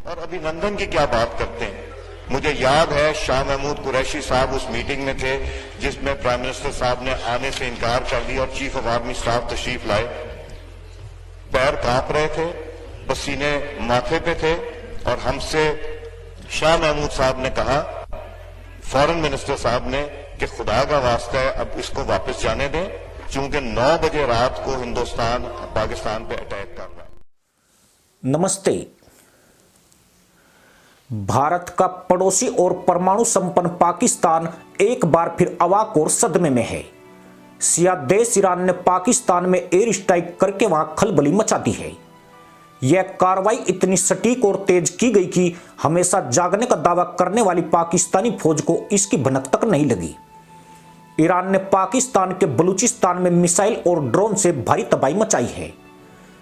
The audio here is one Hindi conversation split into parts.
और अभिनंदन की क्या बात करते हैं। मुझे याद है शाह महमूद कुरैशी साहब उस मीटिंग में थे जिसमें प्राइम मिनिस्टर साहब ने आने से इनकार कर दिया और चीफ ऑफ आर्मी स्टाफ तशरीफ लाए। पैर कांप रहे थे, पसीने माथे पे थे और हमसे शाह महमूद साहब ने कहा, फॉरेन मिनिस्टर साहब ने, कि खुदा का वास्ता है अब इसको वापस जाने दें, क्योंकि 9 बजे रात को हिंदुस्तान पाकिस्तान पे अटैक कर रहा है। नमस्ते। भारत का पड़ोसी और परमाणु संपन्न पाकिस्तान एक बार फिर अवाक और सदमे में है। शिया देश ईरान ने पाकिस्तान में एयर स्ट्राइक करके वहां खलबली मचा दी है। यह कार्रवाई इतनी सटीक और तेज की गई कि हमेशा जागने का दावा करने वाली पाकिस्तानी फौज को इसकी भनक तक नहीं लगी। ईरान ने पाकिस्तान के बलूचिस्तान में मिसाइल और ड्रोन से भारी तबाही मचाई है,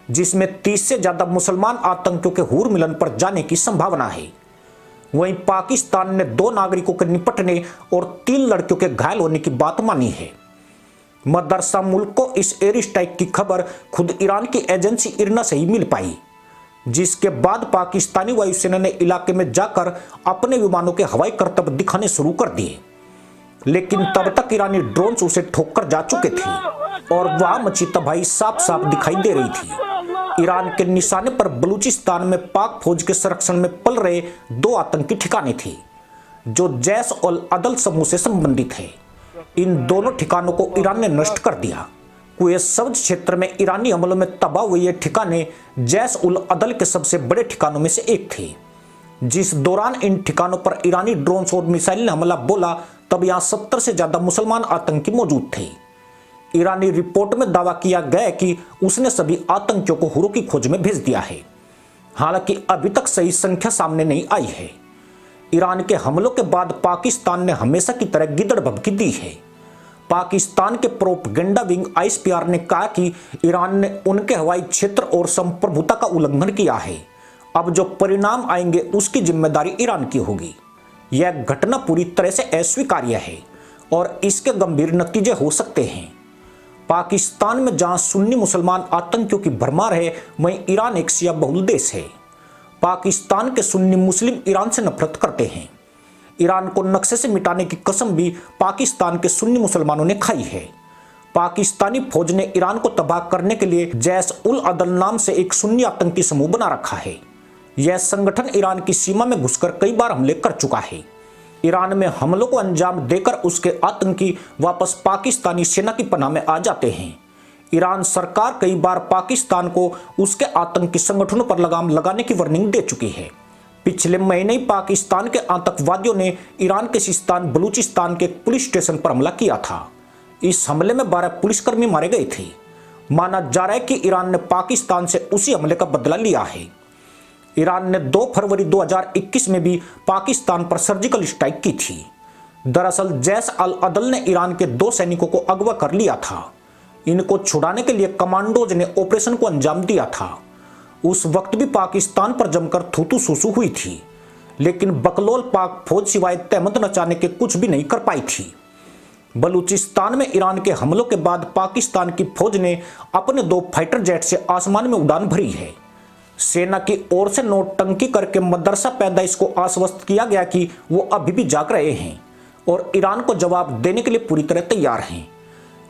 जिसमें 30 से ज्यादा मुसलमान आतंकियों के हूर मिलन पर जाने की संभावना है। वहीं पाकिस्तान ने 2 नागरिकों के निपटने और 3 लड़कियों के घायल होने की बात मानी है। मदरसा मुल्क को इस एयर स्ट्राइक की खबर खुद ईरान की एजेंसी इरना से ही मिल पाई, जिसके बाद पाकिस्तानी वायुसेना ने इलाके में जाकर अपने विमानों के हवाई करतब दिखाने शुरू कर दिए। लेकिन तब तक ईरानी ड्रोन्स उसे ठोककर जा चुके थे और वहां मची तबाही साफ साफ दिखाई दे रही थी। ईरान के निशाने पर बलूचिस्तान में पाक फौज के संरक्षण में पल रहे 2 आतंकी ठिकाने थे, जो जैश और अदल समूह से संबंधित है। इन दोनों ठिकानों को ईरान ने नष्ट कर दिया। कुवैत सब्ज क्षेत्र में ईरानी हमलों में तबाह हुए ये ठिकाने जैश उल अदल के सबसे बड़े ठिकानों में से एक थे। जिस दौरान इन ठिकानों पर ईरानी ड्रोन्स और मिसाइल ने हमला बोला, तब यहां 70 से ज्यादा मुसलमान आतंकी मौजूद थे। ईरानी रिपोर्ट में दावा किया गया कि उसने सभी आतंकियों को हुरों की खोज में भेज दिया है। हालांकि अभी तक सही संख्या सामने नहीं आई है। ईरान के हमलों के बाद पाकिस्तान ने हमेशा की तरह गिदड़ भभकी दी है। पाकिस्तान के प्रोपगेंडा विंग ISPR ने कहा कि ईरान ने उनके हवाई क्षेत्र और संप्रभुता का उल्लंघन किया है। अब जो परिणाम आएंगे उसकी जिम्मेदारी ईरान की होगी। यह घटना पूरी तरह से अस्वीकार्य है और इसके गंभीर नतीजे हो सकते हैं। पाकिस्तान में जहां सुन्नी मुसलमान आतंकियों की भरमार है, वहीं ईरान एक शिया बहुल देश है। पाकिस्तान के सुन्नी मुस्लिम ईरान से नफरत करते हैं। ईरान को नक्शे से मिटाने की कसम भी पाकिस्तान के सुन्नी मुसलमानों ने खाई है। पाकिस्तानी फौज ने ईरान को तबाह करने के लिए जैश उल अदल नाम से एक सुन्नी आतंकी समूह बना रखा है। यह संगठन ईरान की सीमा में घुसकर कई बार हमले कर चुका है। ईरान में हमलों को अंजाम देकर उसके आतंकी वापस पाकिस्तानी सेना की पनाह में आ जाते हैं। ईरान सरकार कई बार पाकिस्तान को उसके आतंकी संगठनों पर लगाम लगाने की वार्निंग दे चुकी है। पिछले महीने ही पाकिस्तान के आतंकवादियों ने ईरान के सिस्तान बलूचिस्तान के एक पुलिस स्टेशन पर हमला किया था। इस हमले में 12 पुलिसकर्मी मारे गए थे। माना जा रहा है कि ईरान ने पाकिस्तान से उसी हमले का बदला लिया है। ईरान ने 2 फरवरी 2021 में भी पाकिस्तान पर सर्जिकल स्ट्राइक की थी। दरअसल जैश अल अदल ने ईरान के 2 सैनिकों को अगवा कर लिया था। इनको छुड़ाने के लिए कमांडोज ने ऑपरेशन को अंजाम दिया था। उस वक्त भी पाकिस्तान पर जमकर थूथू सुसु हुई थी, लेकिन बकलोल पाक फौज सिवाय तहमत नचाने के कुछ भी नहीं कर पाई थी। बलूचिस्तान में ईरान के हमलों के बाद पाकिस्तान की फौज ने अपने 2 फाइटर जेट से आसमान में उड़ान भरी है। सेना की ओर से नोटंकी करके मदरसा पैदाइश को आश्वस्त किया गया कि वो अभी भी जाग रहे हैं और ईरान को जवाब देने के लिए पूरी तरह तैयार हैं।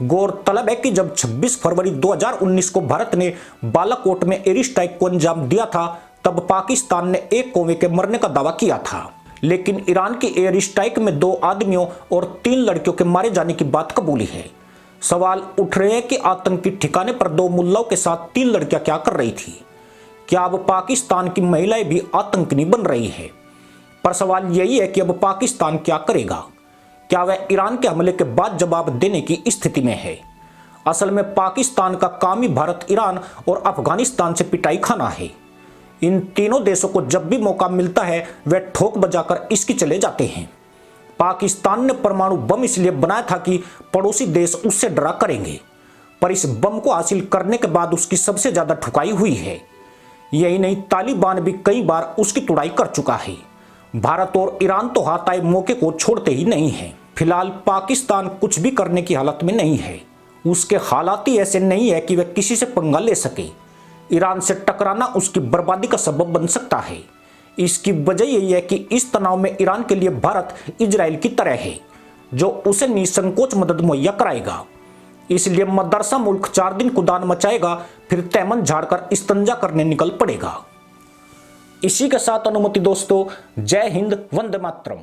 गौरतलब है कि जब 26 फरवरी 2019 को भारत ने बालाकोट में एयर स्ट्राइक को अंजाम दिया था, तब पाकिस्तान ने 1 कौवे के मरने का दावा किया था। लेकिन ईरान की एयर स्ट्राइक में 2 आदमियों और 3 लड़कियों के मारे जाने की बात कबूली है। सवाल उठ रहे हैं कि आतंकी ठिकाने पर 2 मुल्लाओं के साथ 3 लड़कियां क्या कर रही थी। क्या अब पाकिस्तान की महिलाएं भी आतंकनी बन रही है? पर सवाल यही है कि अब पाकिस्तान क्या करेगा? क्या वह ईरान के हमले के बाद जवाब देने की स्थिति में है? असल में पाकिस्तान का काम ही भारत, ईरान और अफगानिस्तान से पिटाई खाना है। इन तीनों देशों को जब भी मौका मिलता है वे ठोक बजाकर इसकी चले जाते हैं। पाकिस्तान ने परमाणु बम इसलिए बनाया था कि पड़ोसी देश उससे डरा करेंगे, पर इस बम को हासिल करने के बाद उसकी सबसे ज्यादा ठुकाई हुई है। यही नहीं, तालिबान भी कई बार उसकी तुड़ाई कर चुका है। भारत और ईरान तो हाथ आए मौके को छोड़ते ही नहीं है। फिलहाल पाकिस्तान कुछ भी करने की हालत में नहीं है। उसके हालात ही ऐसे नहीं है कि वह किसी से पंगा ले सके। ईरान से टकराना उसकी बर्बादी का सबब बन सकता है। इसकी वजह यही है कि इस तनाव में ईरान के लिए भारत इजराइल की तरह है, जो उसे निसंकोच मदद मुहैया कराएगा। इसलिए मदरसा मुल्क 4 दिन कुदान मचाएगा, फिर तैमन झाड़कर इस्तंजा करने निकल पड़ेगा। इसी के साथ अनुमति दोस्तों, जय हिंद, वंदे मातरम।